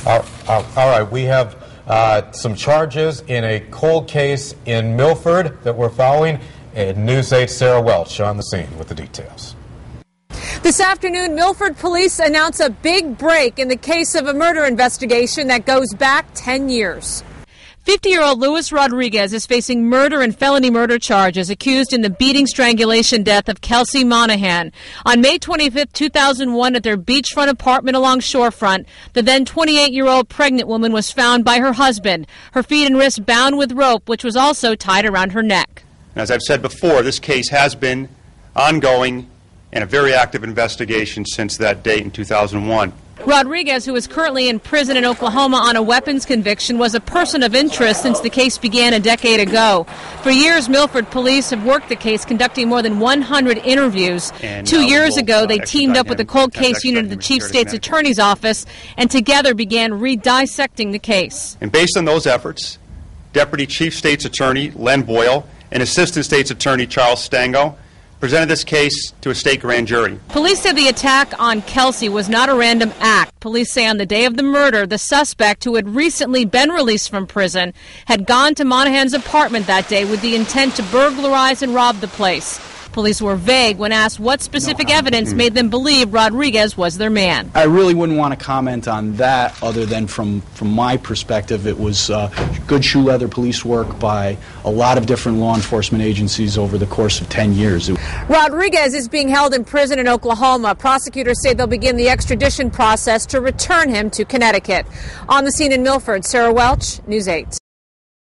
All right, we have some charges in a cold case in Milford that we're following. And News 8's Sarah Welch on the scene with the details. This afternoon, Milford police announce a big break in the case of a murder investigation that goes back 10 years. 50-year-old Luis Rodriguez is facing murder and felony murder charges, accused in the beating strangulation death of Kelsey Monahan. On May 25, 2001, at their beachfront apartment along Shorefront, the then 28-year-old pregnant woman was found by her husband, her feet and wrists bound with rope, which was also tied around her neck. As I've said before, this case has been ongoing and a very active investigation since that date in 2001. Rodriguez, who is currently in prison in Oklahoma on a weapons conviction, was a person of interest since the case began a decade ago. For years, Milford police have worked the case, conducting more than 100 interviews. 2 years ago, they teamed up with the cold case unit of the Chief State's Attorney's Office and together began re-dissecting the case. And based on those efforts, Deputy Chief State's Attorney Len Boyle and Assistant State's Attorney Charles Stango presented this case to a state grand jury. Police said the attack on Kelsey was not a random act. Police say on the day of the murder, the suspect, who had recently been released from prison, had gone to Monahan's apartment that day with the intent to burglarize and rob the place. Police were vague when asked what specific evidence made them believe Rodriguez was their man. I really wouldn't want to comment on that other than from my perspective. It was good shoe leather police work by a lot of different law enforcement agencies over the course of 10 years. Rodriguez is being held in prison in Oklahoma. Prosecutors say they'll begin the extradition process to return him to Connecticut. On the scene in Milford, Sarah Welch, News 8.